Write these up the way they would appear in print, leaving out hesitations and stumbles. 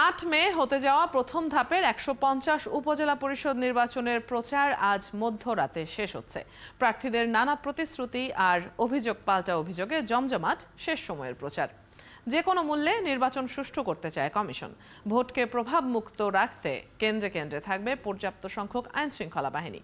৮ মে হতে যাওয়া প্রথম ধাপের ১৫০ উপজেলা পরিষদ নির্বাচনের প্রচার আজ মধ্যরাতে শেষ হচ্ছে। প্রার্থীদের নানা প্রতিশ্রুতি আর অভিযোগ পাল্টা অভিযোগে জমজমাট শেষ সময়ের প্রচার। যে কোনো মূল্যে নির্বাচন সুষ্ঠু করতে চায় কমিশন। ভোটকে প্রভাবমুক্ত রাখতে কেন্দ্রে কেন্দ্রে থাকবে পর্যাপ্ত সংখ্যক আইনশৃঙ্খলা বাহিনী।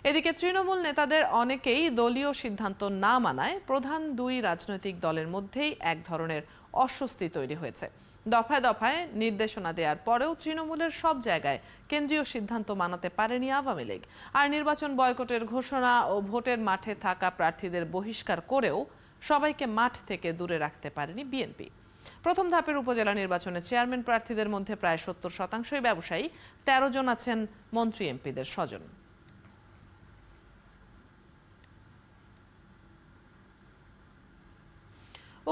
এদিকে তৃণমূল নেতাদের অনেকেই দলীয় সিদ্ধান্ত না মানায় প্রধান দুই রাজনৈতিক দলের মধ্যেই এক ধরনের অস্বস্তি তৈরি হয়েছে। দফায় দফায় নির্দেশনা দেওয়ার পরেও তৃণমূলের সব জায়গায় কেন্দ্রীয় সিদ্ধান্ত মানাতে পারেনি আওয়ামী লীগ। আর নির্বাচন বয়কটের ঘোষণা ও ভোটের মাঠে থাকা প্রার্থীদের বহিষ্কার করেও সবাইকে মাঠ থেকে দূরে রাখতে পারেনি বিএনপি। প্রথম ধাপের উপজেলা নির্বাচনে চেয়ারম্যান প্রার্থীদের মধ্যে প্রায় ৭০% ব্যবসায়ী, ১৩ জন আছেন মন্ত্রী এমপিদের স্বজন।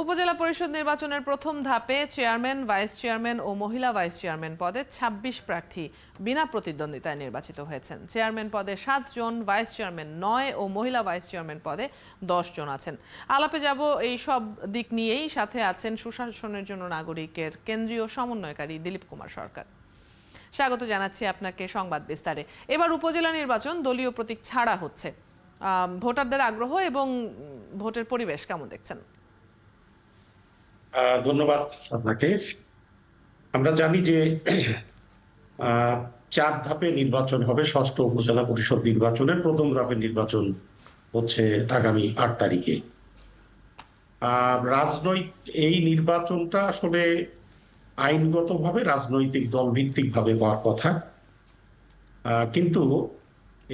উপজেলা পরিষদ নির্বাচনের প্রথম ধাপে চেয়ারম্যান, ভাইস চেয়ারম্যান ও মহিলা ভাইস চেয়ারম্যান পদে ২৬ প্রার্থী বিনা প্রতিদ্বন্দ্বিতায় নির্বাচিত হয়েছেন। চেয়ারম্যান পদে ৭ জন, ভাইস চেয়ারম্যান ৯ ও মহিলা ভাইস চেয়ারম্যান পদে ১০ জন আছেন। আলাপে যাব এই সব দিক নিয়েই, সাথে আছেন সুশাসনের জন্য নাগরিকের কেন্দ্রীয় সমন্বয়কারী দিলীপ কুমার সরকার। স্বাগত জানাচ্ছি আপনাকে সংবাদ বিস্তারে। এবার উপজেলা নির্বাচন দলীয় প্রতীক ছাড়া হচ্ছে। ভোটারদের আগ্রহ এবং ভোটের পরিবেশ কেমন দেখছেন? ধন্যবাদ আপনাকে। আমরা জানি যে ৪ ধাপে নির্বাচন হবে। ষষ্ঠ উপজেলা পরিষদ নির্বাচনের প্রথম ধাপের নির্বাচন হচ্ছে আগামী ৮ তারিখে। এই নির্বাচনটা আসলে আইনগতভাবে রাজনৈতিক দল ভিত্তিক ভাবে হওয়ার কথা, কিন্তু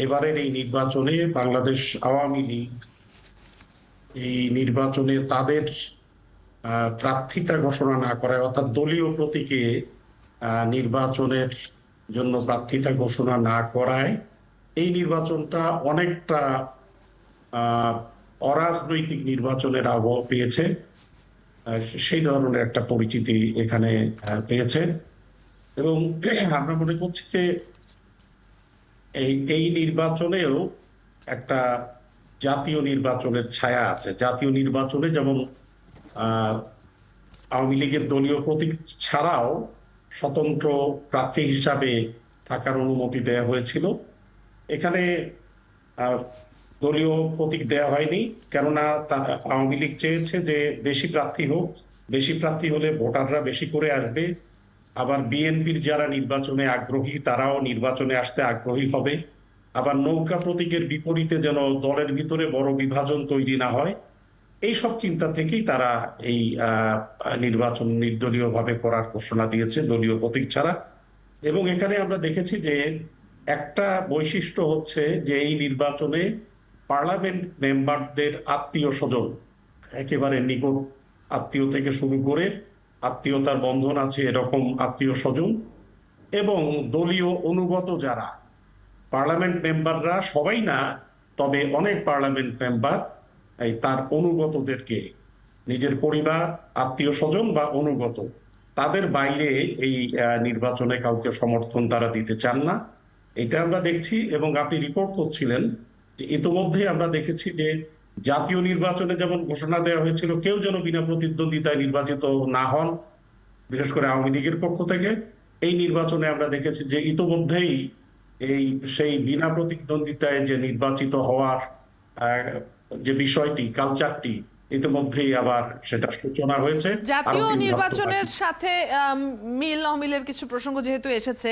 এবারের এই নির্বাচনে বাংলাদেশ আওয়ামী লীগ এই নির্বাচনে তাদের প্রার্থিতা ঘোষণা না করায়, অর্থাৎ দলীয় প্রতীকে নির্বাচনের জন্য প্রার্থিতা ঘোষণা না করায় এই নির্বাচনটা অনেকটা অরাজনৈতিক নির্বাচনের আবহ পেয়েছে। সেই ধরনের একটা পরিচিতি এখানে পেয়েছে এবং আমরা মনে করছি যে এই নির্বাচনেও একটা জাতীয় নির্বাচনের ছায়া আছে। জাতীয় নির্বাচনে যেমন আওয়ামী লীগের দলীয় প্রতীক ছাড়াও স্বতন্ত্র প্রার্থী হিসাবে থাকার অনুমতি দেওয়া হয়েছিল, এখানে দলীয় প্রতীক দেওয়া হয়নি। কেননা আওয়ামী লীগ চেয়েছে যে বেশি প্রার্থী হোক, বেশি প্রার্থী হলে ভোটাররা বেশি করে আসবে। আবার বিএনপির যারা নির্বাচনে আগ্রহী তারাও নির্বাচনে আসতে আগ্রহী হবে। আবার নৌকা প্রতীকের বিপরীতে যেন দলের ভিতরে বড় বিভাজন তৈরি না হয়, এই সব চিন্তা থেকেই তারা এই নির্বাচন নির্দলীয় ভাবে করার ঘোষণা দিয়েছে, দলীয় প্রতীক ছাড়া। এবং এখানে আমরা দেখেছি যে একটা বৈশিষ্ট্য হচ্ছে যে এই নির্বাচনে পার্লামেন্ট মেম্বারদের আত্মীয় স্বজন, একেবারে নিকট আত্মীয় থেকে শুরু করে আত্মীয়তার বন্ধন আছে এরকম আত্মীয় স্বজন এবং দলীয় অনুগত যারা পার্লামেন্ট মেম্বাররা, সবাই না তবে অনেক পার্লামেন্ট মেম্বার তার অনুগতদেরকে, নিজের পরিবার, আত্মীয় স্বজন বা অনুগত, তাদের বাইরে এই নির্বাচনে কাউকে সমর্থন তারা দিতে চান না, এটা আমরা দেখছি। এবং আপনি রিপোর্ট করছিলেন যে ইতিমধ্যে আমরা দেখেছি যে জাতীয় নির্বাচনে যেমন ঘোষণা দেওয়া হয়েছিল কেউ যেন বিনা প্রতিদ্বন্দ্বিতায় নির্বাচিত না হন, বিশেষ করে আওয়ামী লীগের পক্ষ থেকে, এই নির্বাচনে আমরা দেখেছি যে ইতিমধ্যেই সেই বিনা প্রতিদ্বন্দ্বিতায় যে নির্বাচিত হওয়ার যে বিষয়টি, কালচারটি ইতিমধ্যেই আবার সেটা সূচনা হয়েছে। জাতীয় নির্বাচনের সাথে মিল অমিলের কিছু প্রসঙ্গ যেহেতু এসেছে,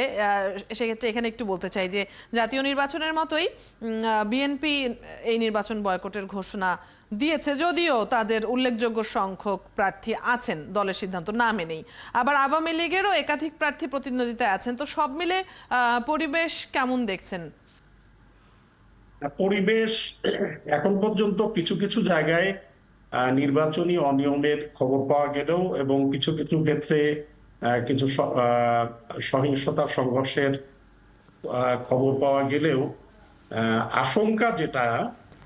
সেক্ষেত্রে এখানে একটু বলতে চাই যে জাতীয় নির্বাচনের মতোই বিএনপি এই নির্বাচন বয়কটের ঘোষণা দিয়েছে, যদিও তাদের উল্লেখযোগ্য সংখ্যক প্রার্থী আছেন দলের সিদ্ধান্ত না মেনেই। আবার আওয়ামী লীগেরও একাধিক প্রার্থী প্রতিদ্বন্দ্বিতায় আছেন। তো সব মিলে পরিবেশ কেমন দেখছেন? পরিবেশ এখন পর্যন্ত কিছু কিছু জায়গায় নির্বাচনী অনিয়মের খবর পাওয়া গেলেও এবং কিছু কিছু ক্ষেত্রে কিছু সহিংসতার সংঘর্ষের খবর পাওয়া গেলেও আশঙ্কা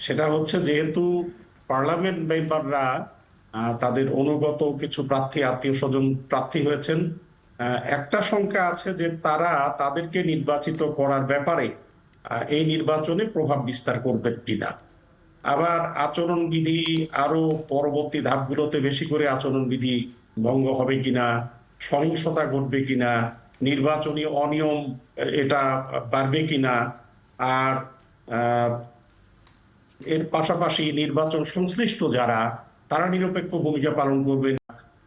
সেটা হচ্ছে যেহেতু পার্লামেন্ট মেম্বাররা তাদের অনুগত কিছু প্রার্থী, আত্মীয় স্বজন প্রার্থী হয়েছেন, একটা শঙ্কা আছে যে তারা তাদেরকে নির্বাচিত করার ব্যাপারে এই নির্বাচনে প্রভাব বিস্তার করবেন কিনা। আবার আচরণবিধি আরো পরবর্তী ধাপগুলোতে বেশি করে আচরণবিধি ভঙ্গ হবে কিনা, সহিংসতা ঘটবে কিনা, নির্বাচনী অনিয়ম এটা বাড়বে কিনা, আর এর পাশাপাশি নির্বাচন সংশ্লিষ্ট যারা তারা নিরপেক্ষ ভূমিকা পালন করবেন,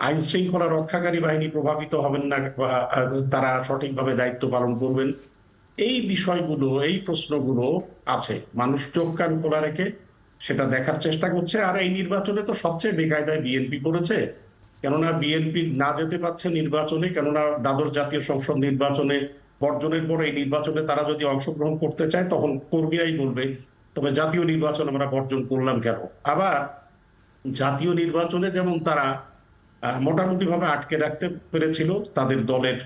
আইন শৃঙ্খলা রক্ষাকারী বাহিনী প্রভাবিত হবেন না, তারা সঠিকভাবে দায়িত্ব পালন করবেন। এই বিষয়গুলো, এই প্রশ্নগুলো আছে, মানুষ চোখ কান খোলা রেখে সেটা দেখার চেষ্টা করছে। আর এই নির্বাচনে তো সবচেয়ে বেকায়দায় বিএনপি পড়েছে, কেননা বিএনপি না যেতে পারছে নির্বাচনে, কেননা দ্বাদশ জাতীয় সংসদ নির্বাচনে বর্জনের পর এই নির্বাচনে তারা যদি অংশগ্রহণ করতে চায় তখন কর্মীরাই বলবে তবে জাতীয় নির্বাচন আমরা বর্জন করলাম কেন। আবার জাতীয় নির্বাচনে যেমন তারা মোটামুটি ভাবে আটকে রাখতে পেরেছিল তাদের দলের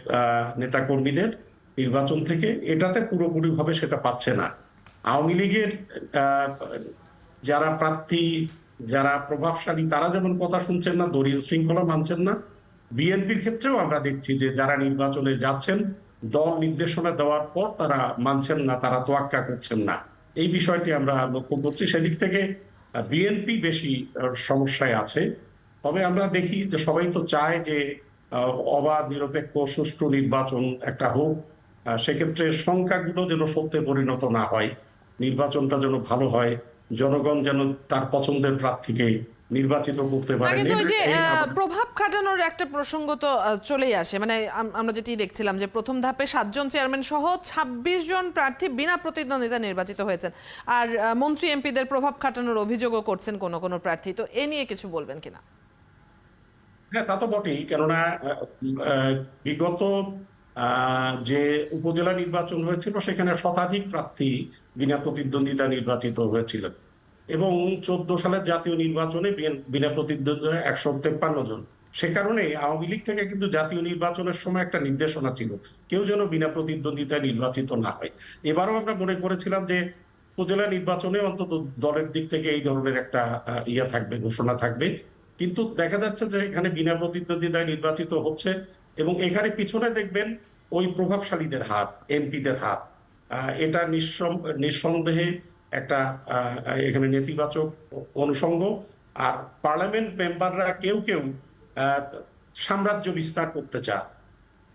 নেতাকর্মীদের নির্বাচন থেকে, এটাতে পুরোপুরি ভাবে সেটা পাচ্ছে না। আওয়ামী লীগের যারা প্রার্থী, যারা প্রভাবশালী, তারা যেমন কথা শুনছেন না, দলীয় শৃঙ্খলা মানছেন না, বিএনপির ক্ষেত্রেও আমরা দেখছি যে যারা নির্বাচনে যাচ্ছেন দল নির্দেশনা দেওয়ার পর তারা মানছেন না, তারা তোয়াক্কা করছেন না। এই বিষয়টি আমরা লক্ষ্য করছি। সেদিক থেকে বিএনপি বেশি সমস্যায় আছে। তবে আমরা দেখি যে সবাই তো চায় যে অবাধ, নিরপেক্ষ, সুষ্ঠু নির্বাচন একটা হোক। সেক্ষেত্রে সংখ্যাগুলো যেন সত্যে পরিণত না হয়, নির্বাচনটা যেন ভালো হয়, জনগণ যেন তার পছন্দের প্রার্থীকে নির্বাচিত করতে না, পারে। কিন্তু ওই যে প্রভাব খাটানোর একটা প্রসঙ্গ তো চলেই আসে। মানে আমরা যেটি দেখছিলাম যে প্রথম ধাপে 7 জন চেয়ারম্যান সহ 26 জন প্রার্থী বিনা প্রতিদ্বন্দ্বিতা নির্বাচিত হয়েছেন, আর মন্ত্রী এমপিদের প্রভাব খাটানোর অভিযোগও করছেন কোন কোন প্রার্থী। তো এ নিয়ে কিছু বলবেন কিনা? হ্যাঁ, তা তো বটেই, কেননা বিগত যে উপজেলা নির্বাচন হয়েছিল সেখানে শতাধিক প্রার্থী বিনা প্রতিদ্বন্দ্বিতা নির্বাচিত হয়েছিলেন, এবং 14 সালের জাতীয় নির্বাচনে বিনা প্রতিদ্বন্দ্বিতা 153 জন। সে কারণে আওয়ামী লীগ থেকে কিন্তু জাতীয় নির্বাচনের সময় একটা নির্দেশনা ছিল কেউ যেন বিনা প্রতিদ্বন্দ্বিতায় নির্বাচিত না হয়। এবারও আমরা মনে করেছিলাম যে উপজেলা নির্বাচনে অন্তত দলের দিক থেকে এই ধরনের একটা ইয়া থাকবে, ঘোষণা থাকবে, কিন্তু দেখা যাচ্ছে যে এখানে বিনা প্রতিদ্বন্দ্বিতায় নির্বাচিত হচ্ছে। এবং এখানে পিছনে দেখবেন ওই প্রভাবশালীদের হাত, এমপিদের হাত। এটা নিঃসন্দেহে একটা এখানে নেতিবাচক অনুষঙ্গ। আর পার্লামেন্ট মেম্বাররা কেউ কেউ সাম্রাজ্য বিস্তার করতে চান,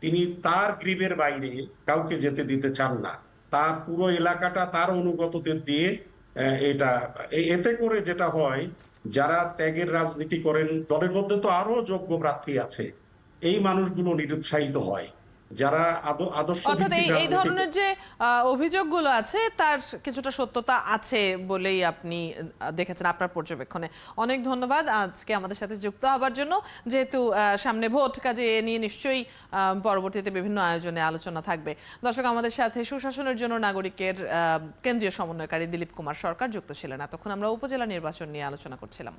তিনি তার গ্রিপের বাইরে কাউকে যেতে দিতে চান না, তার পুরো এলাকাটা তার অনুগতদের দিয়ে এটা, এতে করে যেটা হয়, যারা ত্যাগের রাজনীতি করেন দলের মধ্যে তো আরো যোগ্য প্রার্থী আছে, এই মানুষগুলো নিরুৎসাহিত হয়। যারা আদর্শ অর্থাৎ এই ধরনের যে অভিযোগগুলো আছে তার কিছুটা সত্যতা আছে বলেই আপনি দেখেছেন আপনার পর্যবেক্ষণে। অনেক ধন্যবাদ আজকে আমাদের সাথে যুক্ত হবার জন্য। যেহেতু সামনে ভোট, কাজে এ নিয়ে নিশ্চয়ই পরবর্তীতে বিভিন্ন আয়োজনে আলোচনা থাকবে। দর্শক, আমাদের সাথে সুশাসনের জন্য নাগরিকের কেন্দ্রীয় সমন্বয়কারী দিলীপ কুমার সরকার যুক্ত ছিলেন। এতক্ষণ আমরা উপজেলা নির্বাচন নিয়ে আলোচনা করছিলাম।